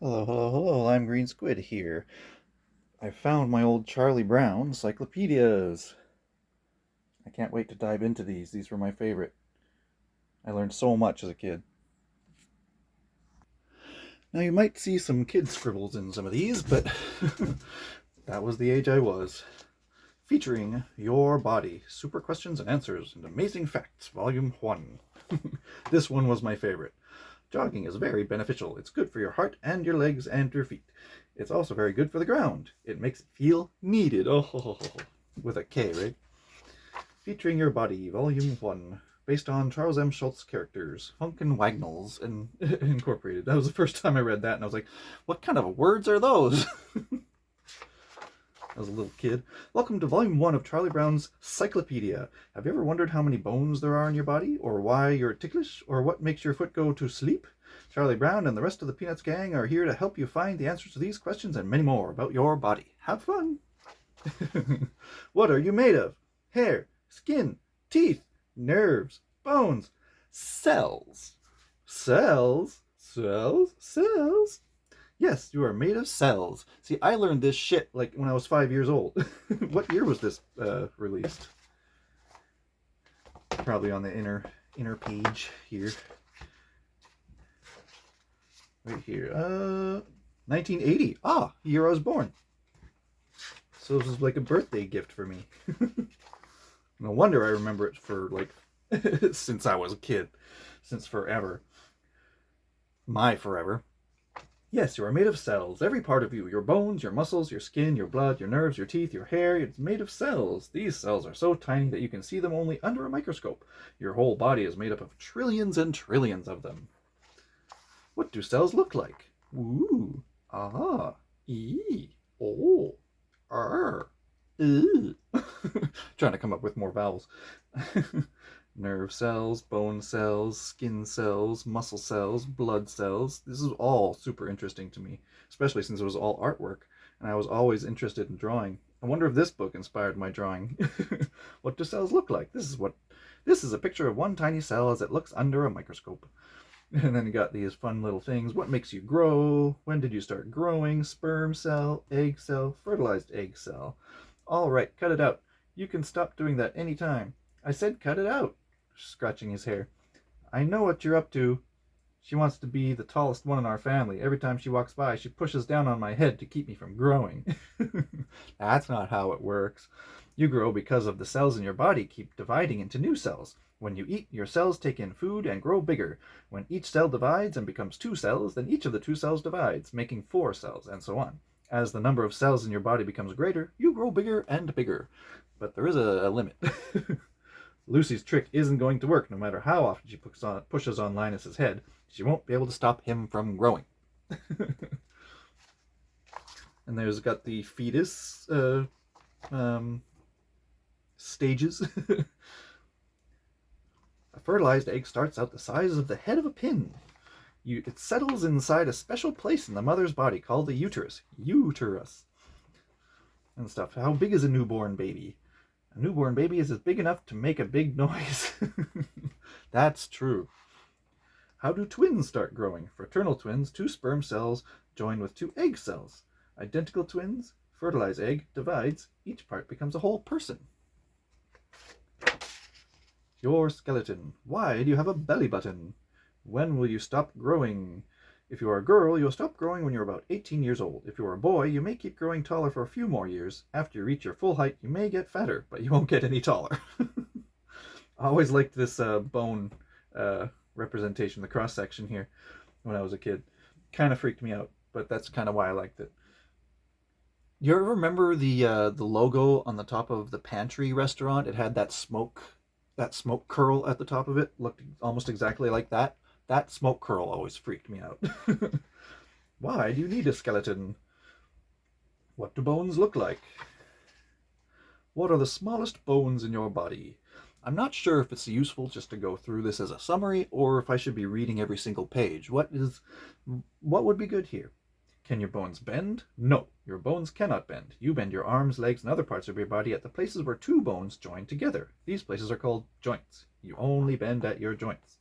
Hello, hello, hello, LimeGreenSquid here. I found my old Charlie Brown Cyclopedias. I can't wait to dive into these. These were my favorite. I learned so much as a kid. Now, you might see some kid scribbles in some of these, but that was the age I was. Featuring Your Body Super Questions and Answers and Amazing Facts, Volume 1. This one was my favorite. Jogging is very beneficial. It's good for your heart and your legs and your feet. It's also very good for the ground. It makes it feel needed. Oh, with a K, right? Featuring Your Body, Volume 1. Based on Charles M. Schultz characters, Funk and Wagnalls, and incorporated. That was the first time I read that, and I was like, what kind of words are those? I was a little kid. Welcome to Volume 1 of Charlie Brown's Cyclopedia. Have you ever wondered how many bones there are in your body, or why you're ticklish, or what makes your foot go to sleep? Charlie Brown and the rest of the Peanuts gang are here to help you find the answers to these questions and many more about your body. Have fun! What are you made of? Hair, skin, teeth, nerves, bones, cells. Cells? Cells? Cells? Yes, you are made of cells. See, I learned this shit like when I was 5 years old. What year was this released? Probably on the inner page here. Right here. 1980. Ah, the year I was born. So this was like a birthday gift for me. No wonder I remember it for like since I was a kid. Since forever. My forever. Yes, you are made of cells. Every part of you, your bones, your muscles, your skin, your blood, your nerves, your teeth, your hair, it's made of cells. These cells are so tiny that you can see them only under a microscope. Your whole body is made up of trillions and trillions of them. What do cells look like? Ooh, ah, ee, oh, er, Trying to come up with more vowels. Nerve cells, bone cells, skin cells, muscle cells, blood cells. This is all super interesting to me, especially since it was all artwork, and I was always interested in drawing. I wonder if this book inspired my drawing. What do cells look like? This is a picture of one tiny cell as it looks under a microscope. And then you got these fun little things. What makes you grow? When did you start growing? Sperm cell, egg cell, fertilized egg cell. All right, cut it out. You can stop doing that anytime. I said cut it out, scratching his hair. I know what you're up to. She wants to be the tallest one in our family. Every time she walks by, she pushes down on my head to keep me from growing. That's not how it works. You grow because of the cells in your body keep dividing into new cells. When you eat, your cells take in food and grow bigger. When each cell divides and becomes two cells, then each of the two cells divides, making four cells, and so on. As the number of cells in your body becomes greater, you grow bigger and bigger. But there is a limit. Lucy's trick isn't going to work, no matter how often she pushes on Linus's head. She won't be able to stop him from growing. And there's got the fetus stages. A fertilized egg starts out the size of the head of a pin. It settles inside a special place in the mother's body called the uterus. Uterus. And stuff. How big is a newborn baby? A newborn baby is big enough to make a big noise. That's true. How do twins start growing? Fraternal twins, two sperm cells join with two egg cells. Identical twins, fertilized egg divides, each part becomes a whole person. Your skeleton. Why do you have a belly button? When will you stop growing? If you are a girl, you'll stop growing when you're about 18 years old. If you are a boy, you may keep growing taller for a few more years. After you reach your full height, you may get fatter, but you won't get any taller. I always liked this bone representation, the cross section here, when I was a kid. Kind of freaked me out, but that's kind of why I liked it. You ever remember the logo on the top of the pantry restaurant? It had that smoke curl at the top of it. Looked almost exactly like that. That smoke curl always freaked me out. Why do you need a skeleton? What do bones look like? What are the smallest bones in your body? I'm not sure if it's useful just to go through this as a summary or if I should be reading every single page. What would be good here? Can your bones bend? No, your bones cannot bend. You bend your arms, legs, and other parts of your body at the places where two bones join together. These places are called joints. You only bend at your joints.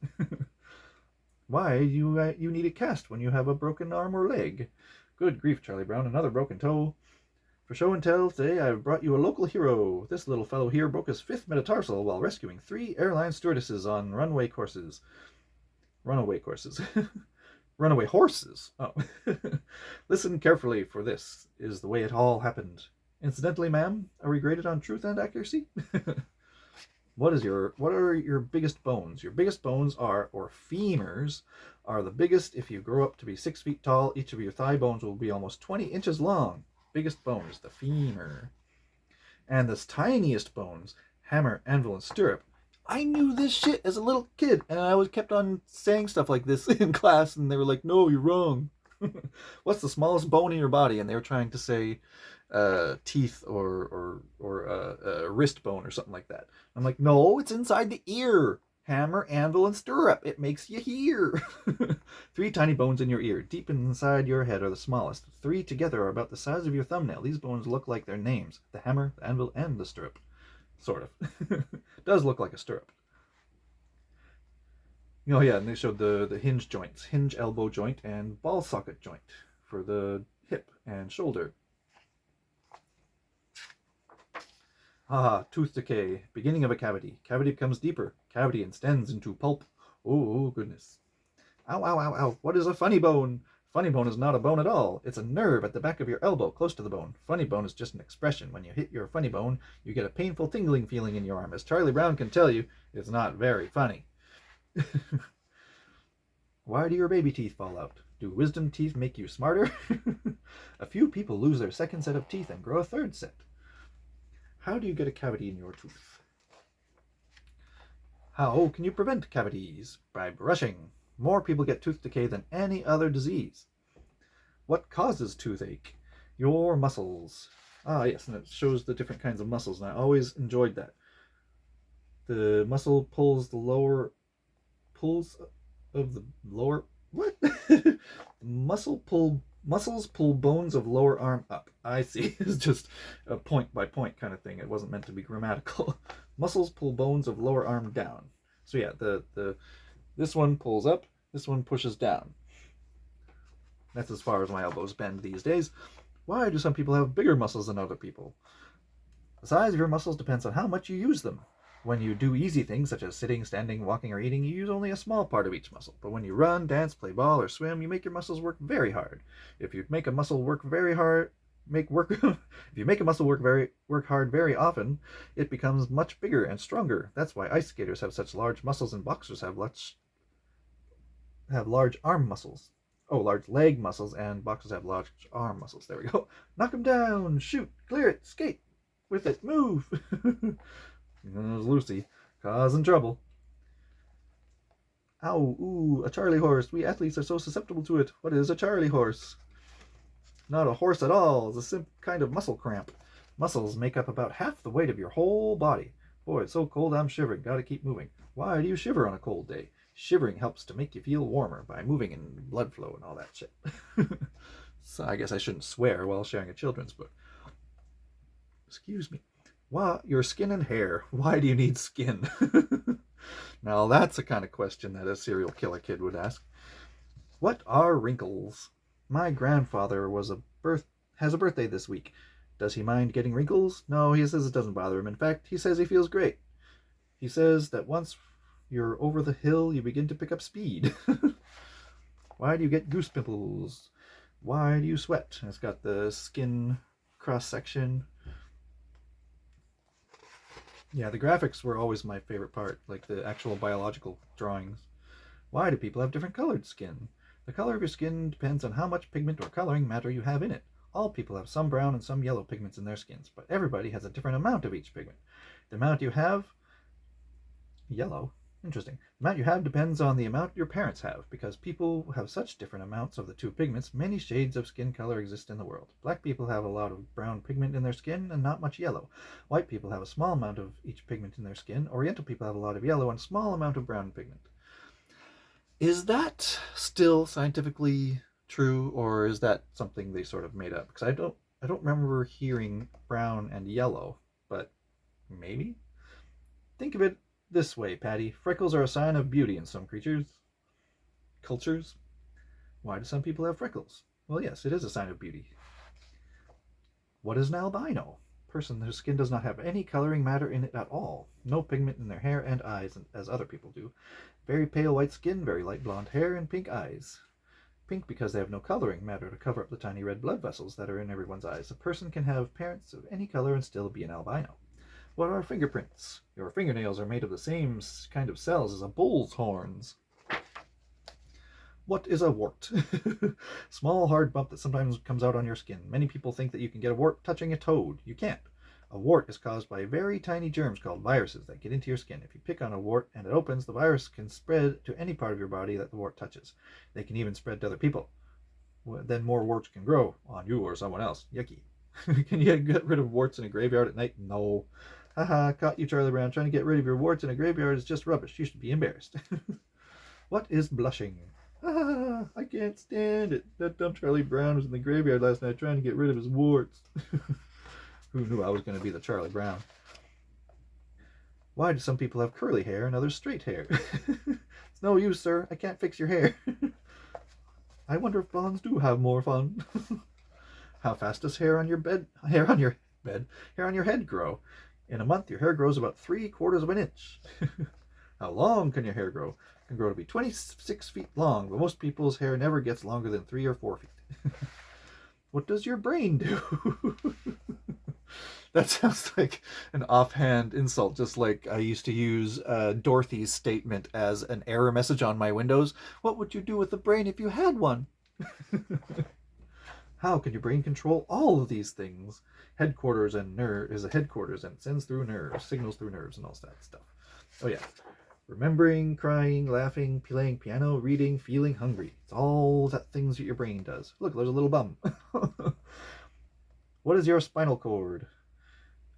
Why you need a cast when you have a broken arm or leg? Good grief, Charlie Brown, another broken toe. For show and tell, today I've brought you a local hero. This little fellow here broke his fifth metatarsal while rescuing 3 airline stewardesses on runway courses. Runaway courses. Runaway horses. Oh. Listen carefully, for this is the way it all happened. Incidentally, ma'am, are we graded on truth and accuracy? What are your biggest bones? Your biggest bones are, or femurs, are the biggest. If you grow up to be 6 feet tall, each of your thigh bones will be almost 20 inches long. Biggest bone is the femur. And the tiniest bones, hammer, anvil, and stirrup. I knew this shit as a little kid, and I was kept on saying stuff like this in class, and they were like, "No, you're wrong." What's the smallest bone in your body? And they were trying to say teeth or wrist bone or something like that. I'm like, no, it's inside the ear. Hammer, anvil, and stirrup. It makes you hear. 3 tiny bones in your ear, deep inside your head, are the smallest. 3 together are about the size of your thumbnail. These bones look like their names: the hammer, the anvil, and the stirrup. Sort of. Does look like a stirrup. Oh yeah, and they showed the hinge joints: hinge elbow joint and ball socket joint for the hip and shoulder. Ah, tooth decay, beginning of a cavity. Cavity becomes deeper. Cavity extends into pulp. Oh, goodness. Ow, ow, ow, ow. What is a funny bone? Funny bone is not a bone at all. It's a nerve at the back of your elbow, close to the bone. Funny bone is just an expression. When you hit your funny bone, you get a painful tingling feeling in your arm. As Charlie Brown can tell you, it's not very funny. Why do your baby teeth fall out? Do wisdom teeth make you smarter? A few people lose their second set of teeth and grow a third set. How do you get a cavity in your tooth? How can you prevent cavities? By brushing. More people get tooth decay than any other disease. What causes toothache? Your muscles. Ah, yes, and it shows the different kinds of muscles, and I always enjoyed that. The muscle pulls of the lower, what? Muscles pull bones of lower arm up. I see. It's just a point by point kind of thing. It wasn't meant to be grammatical. Muscles pull bones of lower arm down. So yeah, this one pulls up, this one pushes down. That's as far as my elbows bend these days. Why do some people have bigger muscles than other people? The size of your muscles depends on how much you use them. When you do easy things such as sitting, standing, walking, or eating, you use only a small part of each muscle. But when you run, dance, play ball, or swim, you make your muscles work very hard. If you make a muscle work very hard, if you make a muscle work hard very often, it becomes much bigger and stronger. That's why ice skaters have such large muscles and boxers have large arm muscles. Oh, large leg muscles, and boxers have large arm muscles. There we go. Knock them down, shoot, clear it, skate with it, move. There's Lucy, causing trouble. Ow, ooh, a Charlie horse. We athletes are so susceptible to it. What is a Charlie horse? Not a horse at all. It's a simple kind of muscle cramp. Muscles make up about half the weight of your whole body. Boy, it's so cold I'm shivering. Gotta keep moving. Why do you shiver on a cold day? Shivering helps to make you feel warmer by moving and blood flow and all that shit. So I guess I shouldn't swear while sharing a children's book. Excuse me. Why, your skin and hair. Why do you need skin? Now that's a kind of question that a serial killer kid would ask. What are wrinkles? My grandfather has a birthday this week. Does he mind getting wrinkles? No, he says it doesn't bother him. In fact, he says he feels great. He says that once you're over the hill, you begin to pick up speed. Why do you get goose pimples? Why do you sweat? It's got the skin cross-section. Yeah, the graphics were always my favorite part, like the actual biological drawings. Why do people have different colored skin? The color of your skin depends on how much pigment or coloring matter you have in it. All people have some brown and some yellow pigments in their skins, but everybody has a different amount of each pigment. The amount you have... Yellow? Interesting. The amount you have depends on the amount your parents have, because people have such different amounts of the two pigments. Many shades of skin color exist in the world. Black people have a lot of brown pigment in their skin and not much yellow. White people have a small amount of each pigment in their skin. Oriental people have a lot of yellow and a small amount of brown pigment. Is that still scientifically true, or is that something they sort of made up? Because I don't remember hearing brown and yellow, but maybe? Think of it this way, Patty. Freckles are a sign of beauty in some creatures. cultures. Why do some people have freckles? Well, yes, it is a sign of beauty. What is an albino? Person whose skin does not have any coloring matter in it at all. No pigment in their hair and eyes, as other people do. Very pale white skin, very light blonde hair, and pink eyes. Pink because they have no coloring matter to cover up the tiny red blood vessels that are in everyone's eyes. A person can have parents of any color and still be an albino. What are fingerprints? Your fingernails are made of the same kind of cells as a bull's horns. What is a wart? Small hard bump that sometimes comes out on your skin. Many people think that you can get a wart touching a toad. You can't. A wart is caused by very tiny germs called viruses that get into your skin. If you pick on a wart and it opens, the virus can spread to any part of your body that the wart touches. They can even spread to other people. Then more warts can grow on you or someone else. Yucky. Can you get rid of warts in a graveyard at night? No. Haha, caught you, Charlie Brown. Trying to get rid of your warts in a graveyard is just rubbish. You should be embarrassed. What is blushing? Ah, I can't stand it. That dumb Charlie Brown was in the graveyard last night trying to get rid of his warts. Who knew I was going to be the Charlie Brown? Why do some people have curly hair and others straight hair? It's no use, sir. I can't fix your hair. I wonder if blondes do have more fun. How fast does hair on your head grow? In a month, your hair grows about 3/4 of an inch. How long can your hair grow? It can grow to be 26 feet long, but most people's hair never gets longer than 3 or 4 feet. What does your brain do? That sounds like an offhand insult, just like I used to use Dorothy's statement as an error message on my Windows. What would you do with the brain if you had one? How can your brain control all of these things? Headquarters and nerve is a headquarters and it sends through nerves, signals through nerves and all that stuff. Oh yeah. Remembering, crying, laughing, playing piano, reading, feeling hungry. It's all that things that your brain does. Look, there's a little bum. What is your spinal cord?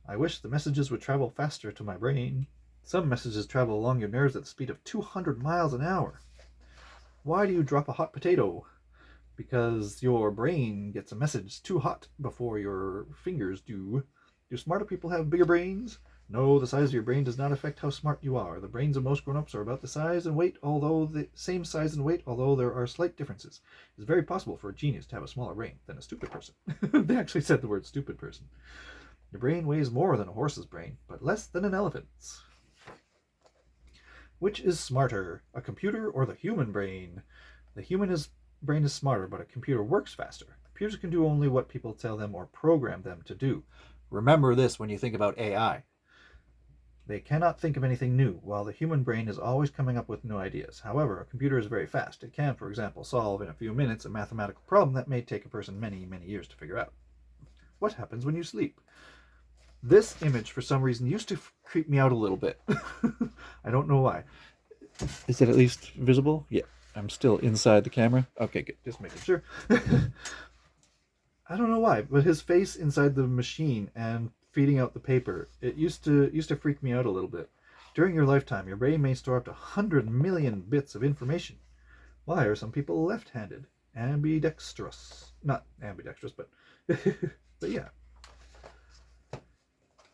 I wish the messages would travel faster to my brain. Some messages travel along your nerves at the speed of 200 miles an hour. Why do you drop a hot potato? Because your brain gets a message too hot before your fingers do. Do smarter people have bigger brains? No, the size of your brain does not affect how smart you are. The brains of most grown-ups are about the size and weight, although the same size and weight, although there are slight differences. It's very possible for a genius to have a smaller brain than a stupid person. They actually said the word stupid person. Your brain weighs more than a horse's brain, but less than an elephant's. Which is smarter, a computer or the human brain? The brain is smarter, but a computer works faster. Computers can do only what people tell them or program them to do. Remember this when you think about AI. They cannot think of anything new, while the human brain is always coming up with new ideas. However, a computer is very fast. It can, for example, solve in a few minutes a mathematical problem that may take a person many, many years to figure out. What happens when you sleep? This image, for some reason, used to creep me out a little bit. I don't know why. Is it at least visible? Yeah, I'm still inside the camera. Okay, good. Just making sure. I don't know why, but his face inside the machine and feeding out the paper, it used to freak me out a little bit. During your lifetime, your brain may store up to 100 million bits of information. Why are some people left-handed? Ambidextrous. Not ambidextrous, but but yeah.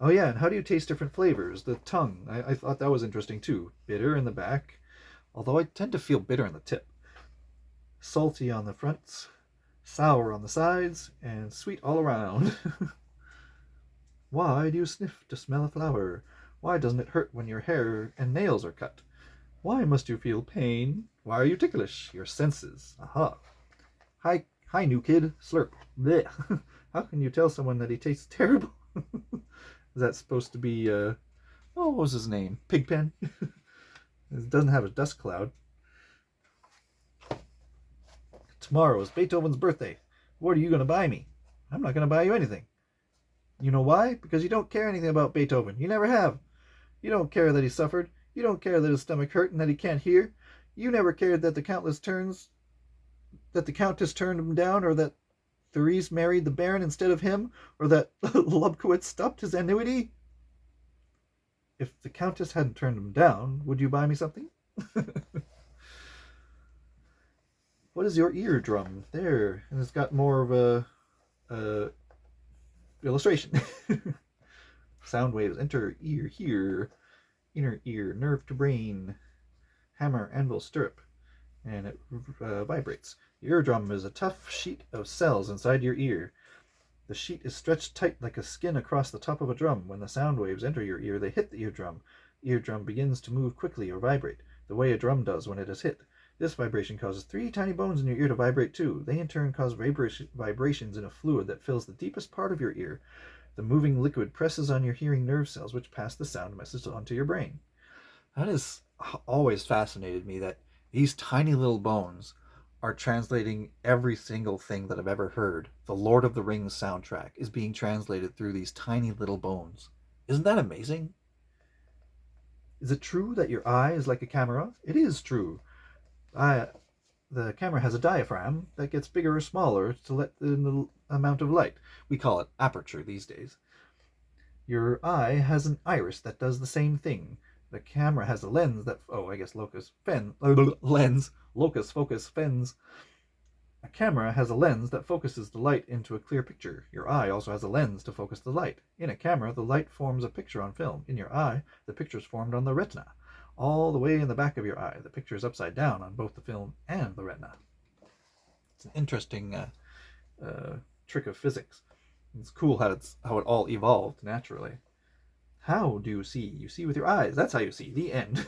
Oh yeah, and how do you taste different flavors? The tongue. I thought that was interesting too. Bitter in the back, although I tend to feel bitter in the tip. Salty on the fronts, sour on the sides, and sweet all around. Why do you sniff to smell a flower? Why doesn't it hurt when your hair and nails are cut? Why must you feel pain? Why are you ticklish? Your senses. Aha. Hi, new kid. Slurp. Blech. How can you tell someone that he tastes terrible? Is that supposed to be, what was his name? Pigpen? It doesn't have a dust cloud. Tomorrow is Beethoven's birthday. What are you going to buy me? I'm not going to buy you anything. You know why? Because you don't care anything about Beethoven. You never have. You don't care that he suffered. You don't care that his stomach hurt and that he can't hear. You never cared that the Countess turned him down, or that Therese married the Baron instead of him, or that Lubkowitz stopped his annuity. If the Countess hadn't turned him down, would you buy me something? What is your eardrum? There, and it's got more of a illustration. Sound waves enter ear here, inner ear, nerve to brain, hammer, anvil, stirrup, and it vibrates. Your eardrum is a tough sheet of cells inside your ear. The sheet is stretched tight like a skin across the top of a drum. When the sound waves enter your ear, they hit the eardrum. The eardrum begins to move quickly or vibrate, the way a drum does when it is hit. This vibration causes 3 tiny bones in your ear to vibrate too. They in turn cause vibrations in a fluid that fills the deepest part of your ear. The moving liquid presses on your hearing nerve cells, which pass the sound message onto your brain. That has always fascinated me, that these tiny little bones are translating every single thing that I've ever heard. The Lord of the Rings soundtrack is being translated through these tiny little bones. Isn't that amazing? Is it true that your eye is like a camera? It is true. The camera has a diaphragm that gets bigger or smaller to let in the amount of light. We call it aperture these days. Your eye has an iris that does the same thing. The camera has a lens that, locus focus fens. A camera has a lens that focuses the light into a clear picture. Your eye also has a lens to focus the light. In a camera, the light forms a picture on film. In your eye, the picture is formed on the retina. All the way in the back of your eye, the picture is upside down on both the film and the retina. It's an interesting trick of physics. It's cool how it all evolved naturally. How do you see? You see with your eyes. That's how you see. The end.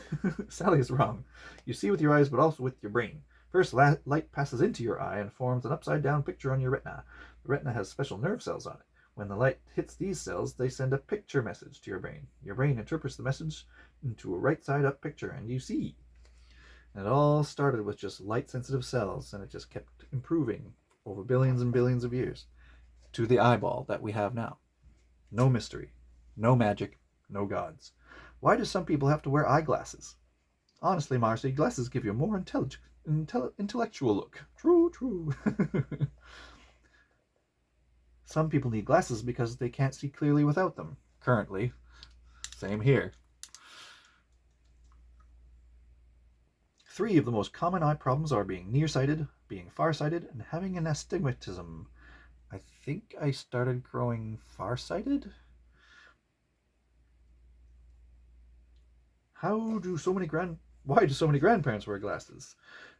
Sally is wrong. You see with your eyes, but also with your brain. First, light passes into your eye and forms an upside-down picture on your retina. The retina has special nerve cells on it. When the light hits these cells, they send a picture message to your brain. Your brain interprets the message into a right-side-up picture, and you see. And it all started with just light-sensitive cells, and it just kept improving over billions and billions of years to the eyeball that we have now. No mystery, no magic, no gods. Why do some people have to wear eyeglasses? Honestly, Marcy, glasses give you a more intellectual look. True. Some people need glasses because they can't see clearly without them. Currently. Same here. 3 of the most common eye problems are being nearsighted, being farsighted, and having an astigmatism. I think I started growing farsighted? Why do so many grandparents wear glasses?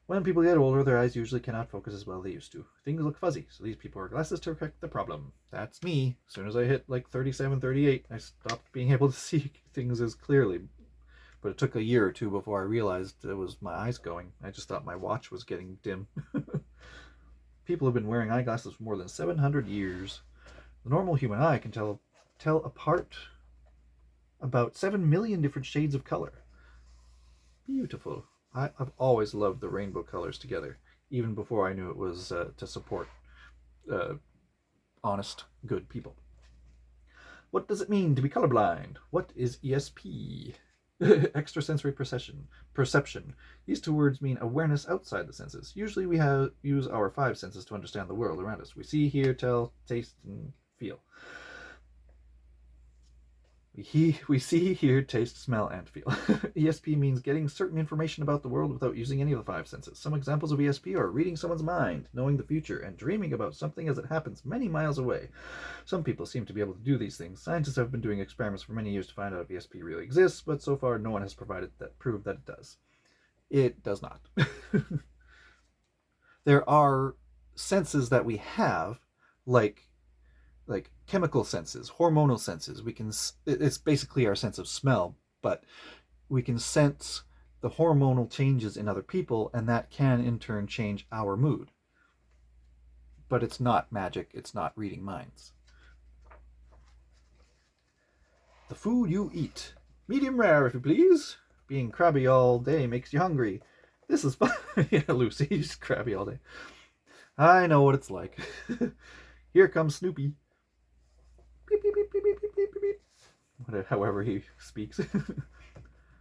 When people get older, their eyes usually cannot focus as well as they used to. Things look fuzzy, so these people wear glasses to correct the problem. That's me. As soon as I hit like 37, 38, I stopped being able to see things as clearly. But it took a year or 2 before I realized it was my eyes going. I just thought my watch was getting dim. People have been wearing eyeglasses for more than 700 years. The normal human eye can tell apart about 7 million different shades of color. Beautiful. I've always loved the rainbow colors together, even before I knew it was to support honest, good people. What does it mean to be colorblind? What is ESP? Extrasensory perception. These 2 words mean awareness outside the senses. Usually we use our 5 senses to understand the world around us. We see, hear, tell, taste, and feel. We see, hear, taste, smell, and feel. ESP means getting certain information about the world without using any of the 5 senses. Some examples of ESP are reading someone's mind, knowing the future, and dreaming about something as it happens many miles away. Some people seem to be able to do these things. Scientists have been doing experiments for many years to find out if ESP really exists, but so far no one has proved that it does. It does not. There are senses that we have, like chemical senses, hormonal senses. It's basically our sense of smell, but we can sense the hormonal changes in other people, and that can in turn change our mood. But it's not magic, it's not reading minds. The food you eat. Medium rare, if you please. Being crabby all day makes you hungry. This is fun. Yeah, Lucy's crabby all day. I know what it's like. Here comes Snoopy. Beep, beep, beep, beep, beep, beep, beep, beep. However he speaks.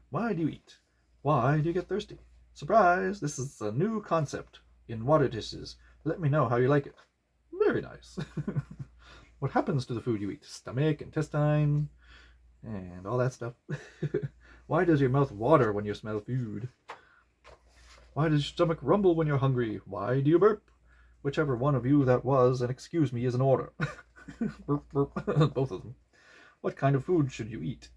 Why do you eat? Why do you get thirsty? Surprise! This is a new concept in water dishes. Let me know how you like it. Very nice. What happens to the food you eat? Stomach, intestine, and all that stuff. Why does your mouth water when you smell food? Why does your stomach rumble when you're hungry? Why do you burp? Whichever one of you that was, and excuse me, is an order. Burp, burp. Both of them. What kind of food should you eat?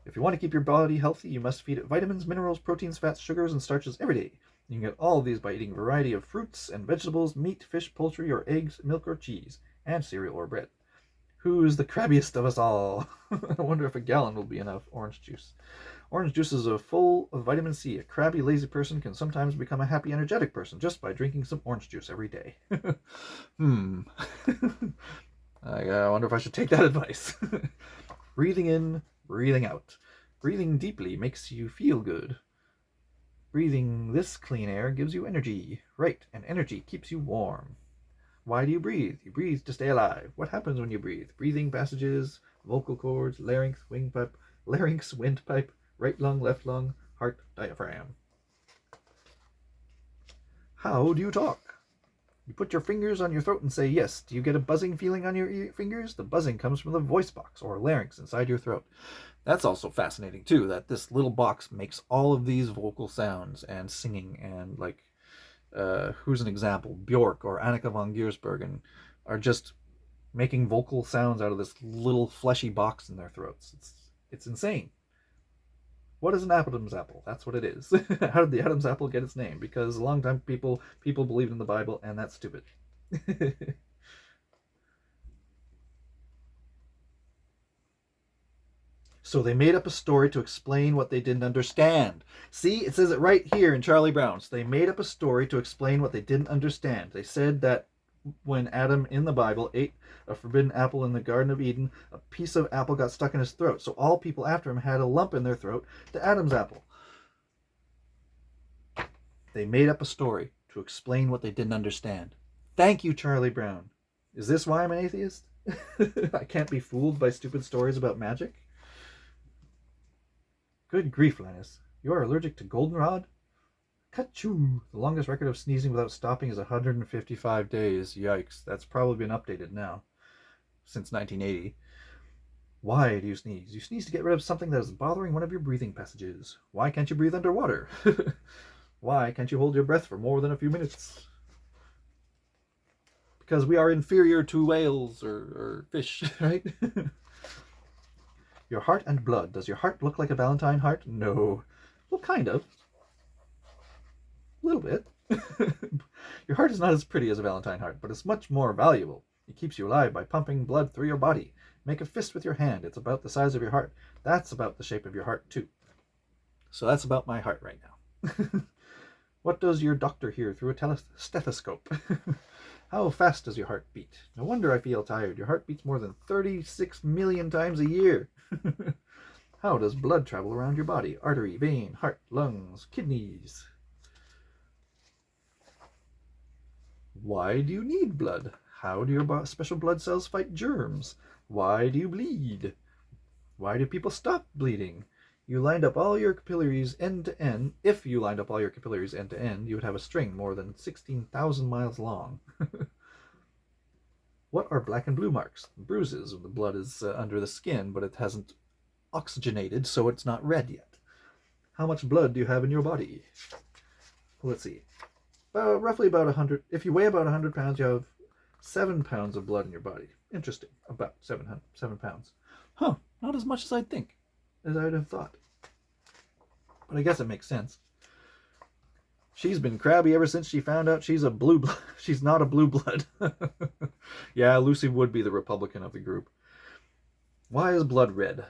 If you want to keep your body healthy, you must feed it vitamins, minerals, proteins, fats, sugars, and starches every day. You can get all of these by eating a variety of fruits and vegetables, meat, fish, poultry, or eggs, milk or cheese, and cereal or bread. Who's the crabbiest of us all? I wonder if a gallon will be enough orange juice. Orange juice is full of vitamin C. A crabby, lazy person can sometimes become a happy, energetic person just by drinking some orange juice every day. Hmm. I wonder if I should take that advice. Breathing in, breathing out. Breathing deeply makes you feel good. Breathing this clean air gives you energy. Right, and energy keeps you warm. Why do you breathe? You breathe to stay alive. What happens when you breathe? Breathing passages, vocal cords, larynx, windpipe, right lung, left lung, heart, diaphragm. How do you talk? You put your fingers on your throat and say yes. Do you get a buzzing feeling on your fingers? The buzzing comes from the voice box or larynx inside your throat. That's also fascinating too, that this little box makes all of these vocal sounds and singing, and like who's an example? Bjork or Annika von Giersbergen are just making vocal sounds out of this little fleshy box in their throats. It's insane. What is an Adam's apple? That's what it is. How did the Adam's apple get its name? Because a long time people believed in the Bible, and that's stupid. So they made up a story to explain what they didn't understand. See, it says it right here in Charlie Brown. So they made up a story to explain what they didn't understand. They said that when Adam in the Bible ate a forbidden apple in the Garden of Eden, a piece of apple got stuck in his throat. So all people after him had a lump in their throat, the Adam's apple. They made up a story to explain what they didn't understand. Thank you, Charlie Brown. Is this why I'm an atheist? I can't be fooled by stupid stories about magic? Good grief, Linus. You are allergic to goldenrod? Kachoo! The longest record of sneezing without stopping is 155 days. Yikes. That's probably been updated now. Since 1980. Why do you sneeze? You sneeze to get rid of something that is bothering one of your breathing passages. Why can't you breathe underwater? Why can't you hold your breath for more than a few minutes? Because we are inferior to whales or fish, right? Your heart and blood. Does your heart look like a Valentine heart? No. Well, kind of. A little bit. Your heart is not as pretty as a Valentine heart, but it's much more valuable. It keeps you alive by pumping blood through your body. Make a fist with your hand. It's about the size of your heart. That's about the shape of your heart, too. So that's about my heart right now. What does your doctor hear through a stethoscope? How fast does your heart beat? No wonder I feel tired. Your heart beats more than 36 million times a year. How does blood travel around your body? Artery, vein, heart, lungs, kidneys. Why do you need blood? How do your special blood cells fight germs? Why do you bleed? Why do people stop bleeding? You lined up all your capillaries end to end. If you lined up all your capillaries end to end, you would have a string more than 16,000 miles long. What are black and blue marks? Bruises. The blood is under the skin, but it hasn't oxygenated, so it's not red yet. How much blood do you have in your body? Let's see. Roughly about 100. If you weigh about 100 pounds, you have 7 pounds of blood in your body. Interesting. About 7 pounds. Huh. Not as much as I'd think. As I would have thought. But I guess it makes sense. She's been crabby ever since she found out she's a blue blood. She's not a blue blood. Yeah, Lucy would be the Republican of the group. Why is blood red?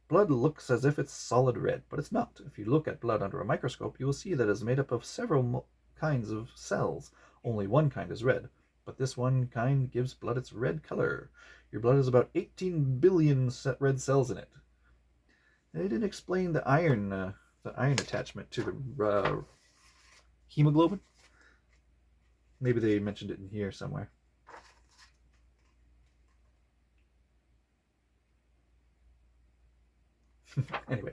Blood looks as if it's solid red, but it's not. If you look at blood under a microscope, you will see that it is made up of several kinds of cells. Only one kind is red, but this one kind gives blood its red color. Your blood has about 18 billion red cells in it. They didn't explain the iron attachment to the hemoglobin. Maybe they mentioned it in here somewhere. Anyway,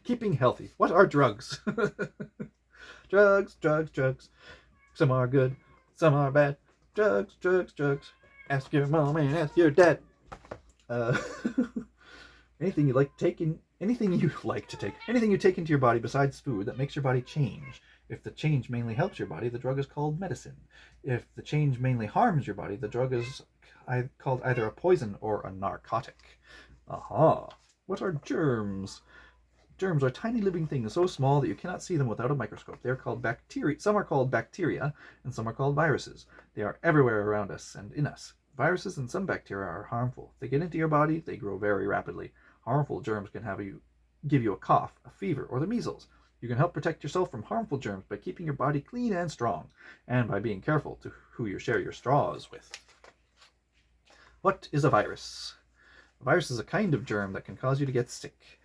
keeping healthy. What are drugs? Drugs. Some are good, some are bad. Drugs. Ask your mom and ask your dad. Anything you take into your body besides food that makes your body change. If the change mainly helps your body, the drug is called medicine. If the change mainly harms your body, the drug is called either a poison or a narcotic. Aha. What are germs? Germs are tiny living things so small that you cannot see them without a microscope. They are called bacteria. Some are called bacteria, and some are called viruses. They are everywhere around us and in us. Viruses and some bacteria are harmful. If they get into your body, they grow very rapidly. Harmful germs can give you a cough, a fever, or the measles. You can help protect yourself from harmful germs by keeping your body clean and strong, and by being careful to who you share your straws with. What is a virus? A virus is a kind of germ that can cause you to get sick.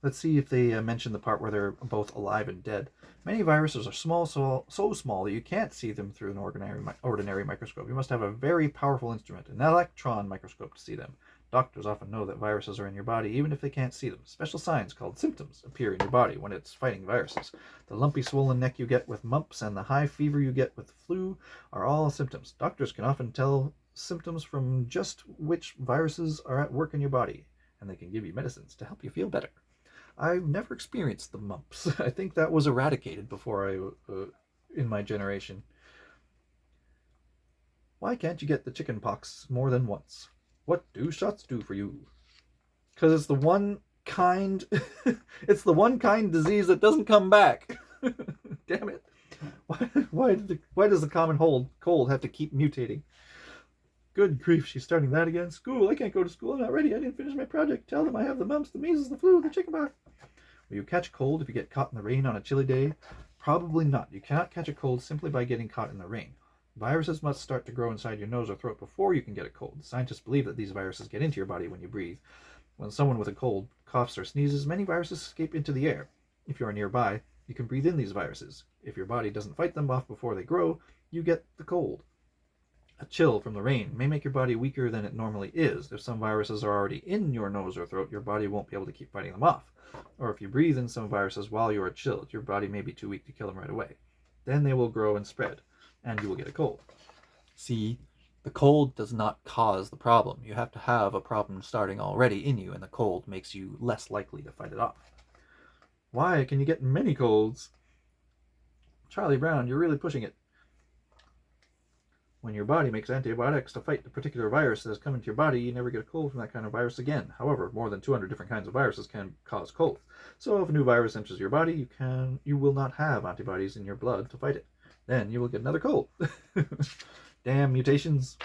Let's see if they mention the part where they're both alive and dead. Many viruses are small, so small that you can't see them through an ordinary microscope. You must have a very powerful instrument, an electron microscope, to see them. Doctors often know that viruses are in your body even if they can't see them. Special signs called symptoms appear in your body when it's fighting viruses. The lumpy swollen neck you get with mumps and the high fever you get with flu are all symptoms. Doctors can often tell symptoms from just which viruses are at work in your body, and they can give you medicines to help you feel better. I've never experienced the mumps. I think that was eradicated before in my generation. Why can't you get the chicken pox more than once? What do shots do for you? Because it's the one kind, it's the one kind disease that doesn't come back. Damn it! Why does the common cold have to keep mutating? Good grief, she's starting that again. School, I can't go to school. I'm not ready. I didn't finish my project. Tell them I have the mumps, the measles, the flu, the chickenpox. Will you catch a cold if you get caught in the rain on a chilly day? Probably not. You cannot catch a cold simply by getting caught in the rain. Viruses must start to grow inside your nose or throat before you can get a cold. Scientists believe that these viruses get into your body when you breathe. When someone with a cold coughs or sneezes, many viruses escape into the air. If you are nearby, you can breathe in these viruses. If your body doesn't fight them off before they grow, you get the cold. A chill from the rain may make your body weaker than it normally is. If some viruses are already in your nose or throat, your body won't be able to keep fighting them off. Or if you breathe in some viruses while you are chilled, your body may be too weak to kill them right away. Then they will grow and spread, and you will get a cold. See, the cold does not cause the problem. You have to have a problem starting already in you, and the cold makes you less likely to fight it off. Why can you get many colds? Charlie Brown, you're really pushing it. When your body makes antibiotics to fight the particular virus that has come into your body, you never get a cold from that kind of virus again. However, more than 200 different kinds of viruses can cause colds. So if a new virus enters your body, you will not have antibodies in your blood to fight it. Then you will get another cold. Damn mutations.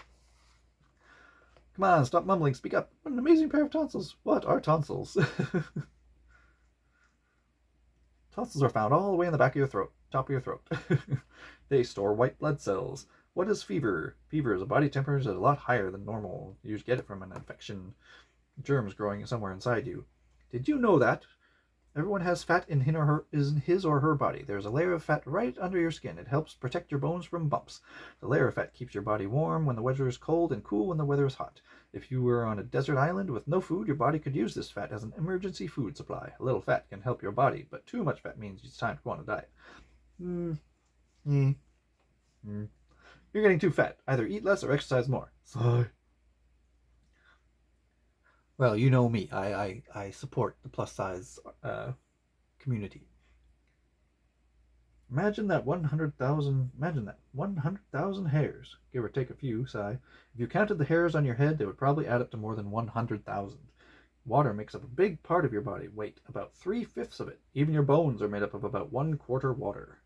Come on, stop mumbling, speak up. What an amazing pair of tonsils. What are tonsils? Tonsils are found all the way in the back of your throat, top of your throat. They store white blood cells. What is fever? Fever is a body temperature that's a lot higher than normal. You just get it from an infection, germs growing somewhere inside you. Did you know that? Everyone has fat in his or her body. There's a layer of fat right under your skin. It helps protect your bones from bumps. The layer of fat keeps your body warm when the weather is cold and cool when the weather is hot. If you were on a desert island with no food, your body could use this fat as an emergency food supply. A little fat can help your body, but too much fat means it's time to go on a diet. You're getting too fat. Either eat less or exercise more. Sigh. Well, you know me. I support the plus size community. Imagine that 100,000 hairs, give or take a few, sigh. If you counted the hairs on your head, they would probably add up to more than 100,000. Water makes up a big part of your body weight, about 3/5 of it. Even your bones are made up of about 1/4 water.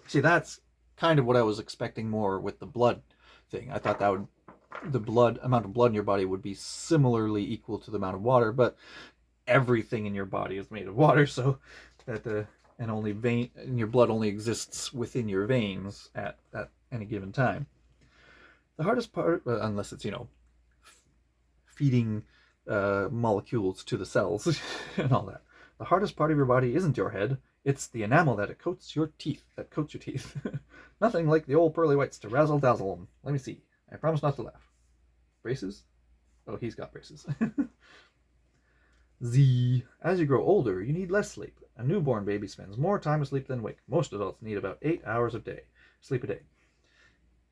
See, that's kind of what I was expecting more with the blood thing. I thought that the amount of blood in your body would be similarly equal to the amount of water, but everything in your body is made of water, so that your blood only exists within your veins at any given time. The hardest part, unless it's feeding molecules to the cells and all that. The hardest part of your body isn't your head. It's the enamel that coats your teeth. Nothing like the old pearly whites to razzle dazzle them. Let me see. I promise not to laugh. Braces? Oh, he's got braces. As you grow older, you need less sleep. A newborn baby spends more time asleep than awake. Most adults need about 8 hours of sleep a day.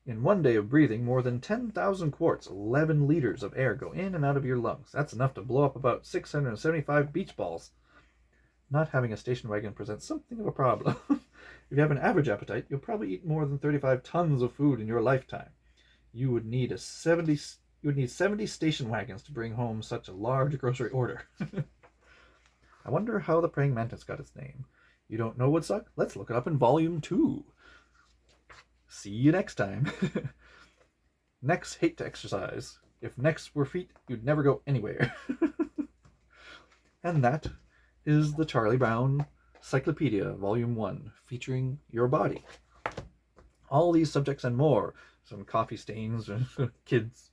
In one day of breathing, more than 10,000 quarts, 11 liters of air go in and out of your lungs. That's enough to blow up about 675 beach balls. Not having a station wagon presents something of a problem. If you have an average appetite, you'll probably eat more than 35 tons of food in your lifetime. You would need a 70 You would need 70 station wagons to bring home such a large grocery order. I wonder how the praying mantis got its name. You don't know, Woodstock? Let's look it up in Volume 2. See you next time. Necks hate to exercise. If necks were feet, you'd never go anywhere. And that is the Charlie Brown Cyclopedia, Volume 1, featuring your body. All these subjects and more. Some coffee stains, kids.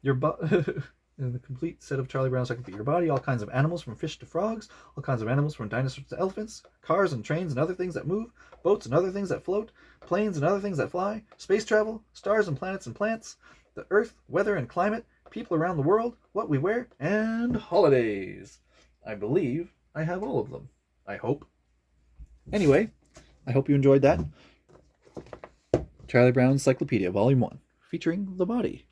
Your the complete set of Charlie Brown Cyclopedia. Your body, all kinds of animals from fish to frogs, all kinds of animals from dinosaurs to elephants, cars and trains and other things that move, boats and other things that float, planes and other things that fly, space travel, stars and planets and plants, the earth, weather and climate, people around the world, what we wear, and holidays. I believe I have all of them. I hope. Anyway, I hope you enjoyed that. Charlie Brown's Cyclopedia, Volume 1, featuring the body.